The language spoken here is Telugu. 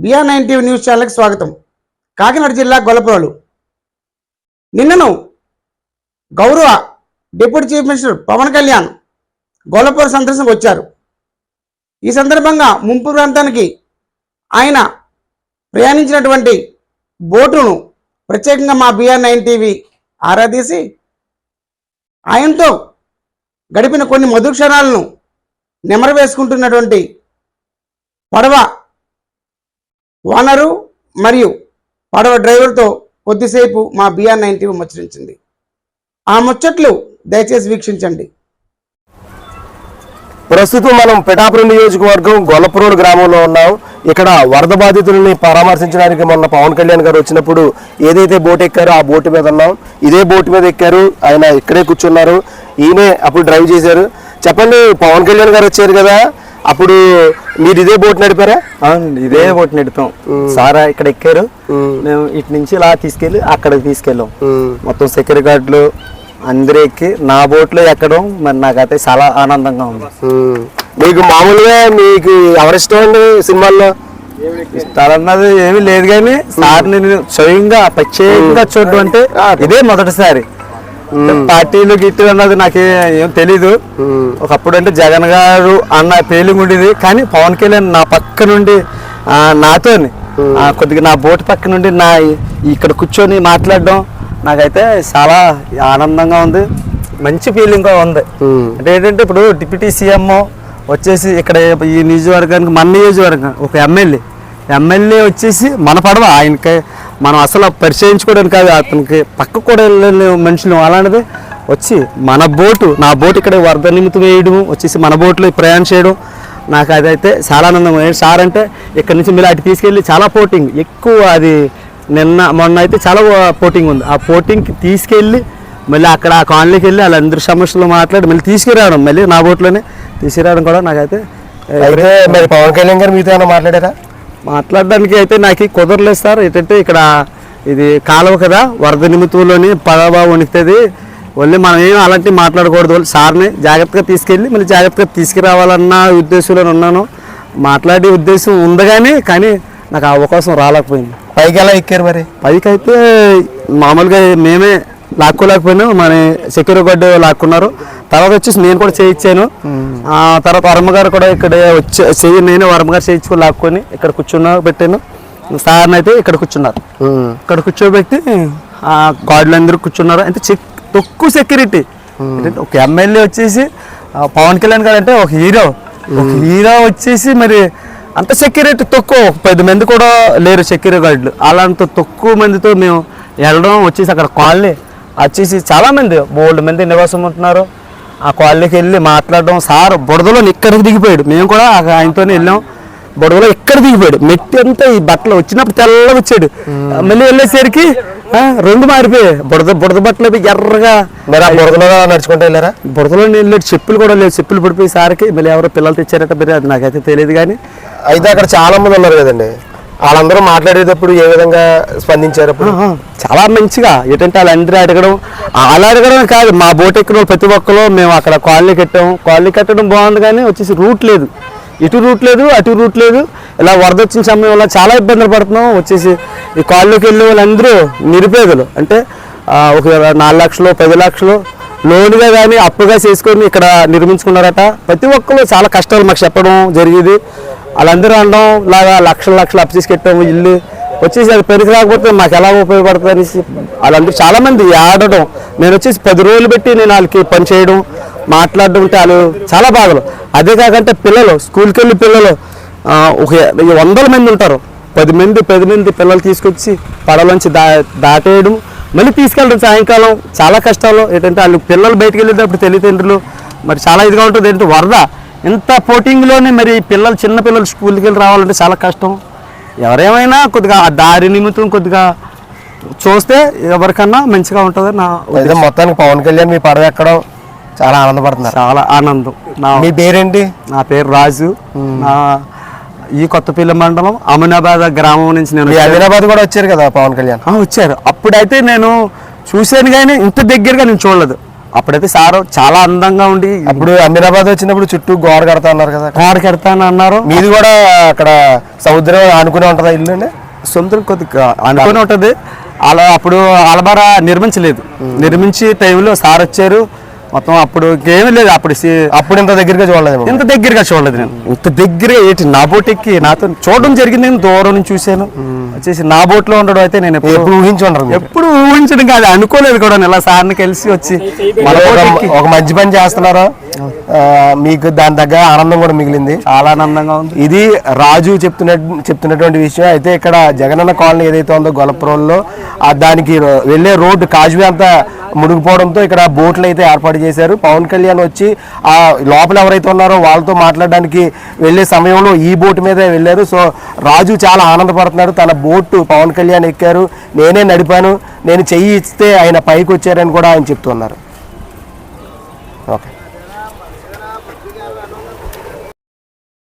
BR9 TV న్యూస్ ఛానల్కి స్వాగతం. కాకినాడ జిల్లా గొల్లపురం నిన్నను గౌరవ deputy chief minister Pawan Kalyan Gollapuram సందర్శనకు వచ్చారు. ఈ సందర్భంగా ముంపు ప్రాంతానికి ఆయన ప్రయాణించినటువంటి బోటును ప్రత్యేకంగా మా BR9 TV ఆరాధీసి ఆయనతో గడిపిన కొన్ని మధుర క్షణాలను నెమరు వేసుకుంటున్నటువంటి పడవ ఓనరు మరియు పడవ డ్రైవర్తో కొద్దిసేపు మా BR9 TV ముచ్చరించింది. ఆ ముచ్చట్లు దయచేసి వీక్షించండి. ప్రస్తుతం మనం పిఠాపురం నియోజకవర్గం గొల్లపురం గ్రామంలో ఉన్నాం. ఇక్కడ వరద బాధితులని పరామర్శించడానికి మొన్న పవన్ కళ్యాణ్ గారు వచ్చినప్పుడు ఏదైతే బోట్ ఎక్కారో ఆ బోటు మీద ఉన్నాం. ఇదే బోటు మీద ఎక్కారు, ఆయన ఇక్కడే కూర్చున్నారు. ఈయనే అప్పుడు డ్రైవ్ చేశారు. చెప్పండి, పవన్ కళ్యాణ్ గారు వచ్చారు కదా, అప్పుడు మీరు ఇదే బోట్ నడిపారా? ఇదే బోట్ నడిపాం. సారా ఇక్కడ ఎక్కారు, మేము ఇటు నుంచి ఇలా తీసుకెళ్ళి అక్కడికి తీసుకెళ్ళాం. మొత్తం సెక్యూరిటీ గార్డులు అందరూ ఎక్కి నా బోట్లో ఎక్కడం మరి నాకైతే చాలా ఆనందంగా ఉంది. మీకు మామూలుగా మీకు ఎవరిష్టం అండి సినిమాల్లో? ఇష్టాలన్నది ఏమీ లేదు, కానీ సార్ నేను స్వయంగా ప్రత్యేకంగా చూడడం అంటే ఇదే మొదటిసారి. పార్టీలు గిట్టు అన్నది నాకేం తెలీదు. ఒకప్పుడు అంటే జగన్ గారు అన్న ఫీలింగ్ ఉండేది, కానీ పవన్ కళ్యాణ్ నా పక్క నుండి నాతోని కొద్దిగా నా బోటు పక్క నుండి నా ఇక్కడ కూర్చొని మాట్లాడడం నాకైతే చాలా ఆనందంగా ఉంది, మంచి ఫీలింగ్గా ఉంది. అంటే ఏంటంటే ఇప్పుడు డిప్యూటీ సీఎం వచ్చేసి ఇక్కడ ఈ నియోజకవర్గానికి మన నియోజకవర్గం ఒక ఎమ్మెల్యే వచ్చేసి మన పడవ ఆయనకి మనం అసలు పరిచయించుకోవడానికి కాదు, అతనికి పక్క కూడా వెళ్ళే మనుషులు అలాంటిది వచ్చి మన బోటు నా బోటు ఇక్కడ వరద నిమిత్తం వేయడం వచ్చేసి మన బోట్లో ప్రయాణం చేయడం నాకు అదైతే చాలా ఆనందం. సార్ అంటే ఇక్కడ నుంచి మీరు అటు తీసుకెళ్ళి చాలా పోటింగ్ ఎక్కువ, అది మొన్న అయితే చాలా పోటింగ్ ఉంది. ఆ పోటింగ్కి తీసుకెళ్ళి మళ్ళీ అక్కడ ఆ కాలనీకి వెళ్ళి వాళ్ళందరి సమస్యలు మాట్లాడి మళ్ళీ తీసుకురావడం, మళ్ళీ నా బోట్లోనే తీసుకురావడం కూడా నాకైతే. మరి పవన్ కళ్యాణ్ గారు మీతో ఏమైనా మాట్లాడారా? మాట్లాడడానికి అయితే నాకు కుదరలేదు సార్. ఏంటంటే ఇక్కడ ఇది కాలువ కదా, వరద నిమిత్తంలోని పడవ వణికుతుంది, మళ్ళీ మనం ఏం అలాంటివి మాట్లాడకూడదు. సార్ని జాగ్రత్తగా తీసుకెళ్ళి మళ్ళీ జాగ్రత్తగా తీసుకురావాలన్న ఉద్దేశంలో ఉన్నాను. మాట్లాడే ఉద్దేశం ఉంది కానీ నాకు ఆ అవకాశం రాలేకపోయింది. పైకి ఎలా ఎక్కారు? మరి పైకి అయితే మామూలుగా మేమే లాక్కోలేకపోయినా మన సెక్యూరిటీ గార్డు లాక్కున్నారు. తర్వాత వచ్చేసి నేను కూడా చేయించాను. తర్వాత వర్మగారు కూడా ఇక్కడ నేనే వర్మగారు చేయించుకొని లాక్కొని ఇక్కడ పెట్టాను. సార్ని అయితే ఇక్కడ కూర్చున్నారు. ఇక్కడ కూర్చోబెట్టి ఆ గార్డులు అందరూ కూర్చున్నారు. అంటే తక్కువ సెక్యూరిటీ. ఒక ఎమ్మెల్యే వచ్చేసి పవన్ కళ్యాణ్ గారు అంటే ఒక హీరో వచ్చేసి మరి అంత సెక్యూరిటీ తక్కువ, 10 మంది కూడా లేరు సెక్యూరిటీ గార్డులు. అలాంటి తక్కువ మందితో మేము వెళ్ళడం వచ్చేసి అక్కడ కాలనీ వచ్చేసి చాలామంది బోల్డ్ మంది నివాసం ఉంటున్నారు. ఆ కాలనీకి వెళ్ళి మాట్లాడడం, సార్ బుడదలో ఇక్కడికి దిగిపోయాడు. మేము కూడా ఆయనతోనే వెళ్ళాం. బుడదలో ఇక్కడ దిగిపోయాడు, మెట్టి అంతా ఈ బట్టలు వచ్చినప్పుడు తెల్లగా వచ్చాడు. మళ్ళీ వెళ్ళేసరికి 2 మారిపోయాయి, బుడద బట్టలు ఎర్రగా. మరి ఆ బుడదలో నడుచుకుంటూ వెళ్ళారా? బుడదలో వెళ్ళాడు, చెప్పులు కూడా లేదు. చెప్పులు పడిపోయి సార్కి మళ్ళీ ఎవరో పిల్లలు తెచ్చారట, మరి అది నాకైతే తెలియదు. కానీ అయితే అక్కడ చాలా మంది ఉన్నారు కదండి, వాళ్ళందరూ మాట్లాడేటప్పుడు ఏ విధంగా స్పందించారు? చాలా మంచిగా. ఏంటంటే వాళ్ళందరూ అడగడం కాదు, మా బోట్ ఎక్కిన ప్రతి ఒక్కరు మేము అక్కడ కాలనీ కట్టడం బాగుంది, కానీ వచ్చేసి రూట్ లేదు, ఇటు రూట్ లేదు అటు రూట్ లేదు. ఇలా వరద వచ్చిన సమయంలో చాలా ఇబ్బందులు పడుతున్నాం. వచ్చేసి ఈ కాలనీకి వెళ్ళే వాళ్ళందరూ నిరుపేదలు. అంటే ఒక 4 లక్షలు 10 లక్షలు లోన్గా కానీ అప్పుగా చేసుకొని ఇక్కడ నిర్మించుకున్నారట. ప్రతి ఒక్కరు చాలా కష్టాలు మాకు చెప్పడం జరిగేది. వాళ్ళందరూ అనడం లాగా లక్షలు అప్పు చేసి కట్టాము ఇల్లు వచ్చేసి అది పెరిగి రాకపోతే మాకు ఎలా ఉపయోగపడుతుంది అనేసి వాళ్ళందరూ చాలామంది ఆడడం. నేను వచ్చేసి 10 రోజులు పెట్టి నేను వాళ్ళకి పని చేయడం మాట్లాడడం ఉంటే వాళ్ళు చాలా బాధలు. అదే కాకంటే పిల్లలు స్కూల్కి వెళ్ళి పిల్లలు ఒక 100 మంది ఉంటారు, 10 మంది పిల్లలు తీసుకొచ్చి పడవలోంచి దాటేయడం మళ్ళీ తీసుకెళ్ళడం సాయంకాలం. చాలా కష్టాలు. ఏంటంటే వాళ్ళు పిల్లలు బయటకు వెళ్ళేటప్పుడు తల్లిదండ్రులు మరి చాలా ఇదిగా ఉంటుంది. ఏంటంటే వరద ఇంత పోటింగ్లోనే మరి చిన్న పిల్లలు స్కూల్కి వెళ్ళి రావాలంటే చాలా కష్టం. ఎవరేమైనా కొద్దిగా ఆ దారి నిమిత్తం కొద్దిగా చూస్తే ఎవరికన్నా మంచిగా ఉంటుంది. మొత్తానికి పవన్ కళ్యాణ్ మీ పడవ ఎక్కడం చాలా ఆనందపడుతున్నారు. చాలా ఆనందం. మీ పేరేంటి? నా పేరు రాజు. ఈ కొత్తపల్లి మండలం అమీనాబాద్ గ్రామం నుంచి నేను. అమీనాబాద్ కూడా వచ్చారు కదా పవన్ కళ్యాణ్? వచ్చారు. అప్పుడైతే నేను చూశాను, కానీ ఇంత దగ్గరగా నేను చూడలేదు. అప్పుడైతే సార్ చాలా అందంగా ఉండి అప్పుడు అమీరాబాద్ వచ్చినప్పుడు చుట్టూ గోడ కడతా అన్నారు కదా, కారు కడతాను అన్నారు. మీది కూడా అక్కడ సముద్రం ఆనుకునే ఉంటుందా ఇల్లు అండి? సొంతం కొద్దిగా అనుకుని ఉంటుంది. అలా అప్పుడు అలబారా నిర్మించలేదు. నిర్మించి టైంలో సార్ వచ్చారు మొత్తం. అప్పుడు ఇంకేమీ లేదు. అప్పుడు ఇంత దగ్గరగా చూడలేదు. ఇంత దగ్గరగా చూడలేదు నేను. ఇంత దగ్గర ఏంటి నా బోట్ ఎక్కి నాతో చూడడం జరిగింది. నేను దూరం నుంచి చూశాను. వచ్చేసి నా బోట్ లో ఉండడం అయితే నేను ఎప్పుడు ఊహించి ఉండరు. ఎప్పుడు ఊహించడం కాదు, అనుకోలేదు కూడా. ఇలా సార్ని కలిసి వచ్చి ఒక మంచి పని చేస్తున్నారా, మీకు దాని దగ్గర ఆనందం కూడా మిగిలింది. చాలా ఆనందంగా ఉంది. ఇది రాజు చెప్తున్నటువంటి విషయం. అయితే ఇక్కడ జగనన్న కాలనీ ఏదైతే ఉందో గొల్లపురంలో దానికి వెళ్ళే రోడ్డు కాజ్వే అంతా మునిగిపోవడంతో ఇక్కడ బోట్లు అయితే ఏర్పాటు చేశారు. పవన్ కళ్యాణ్ వచ్చి ఆ లోపల ఎవరైతే ఉన్నారో వాళ్ళతో మాట్లాడడానికి వెళ్ళే సమయంలో ఈ బోటు మీదే వెళ్ళారు. సో రాజు చాలా ఆనందపడుతున్నాడు. తన బోటు పవన్ కళ్యాణ్ ఎక్కారు, నేనే నడిపాను, నేను చెయ్యి ఇస్తే ఆయన పైకి వచ్చారని కూడా ఆయన చెప్తున్నారు. ఓకే.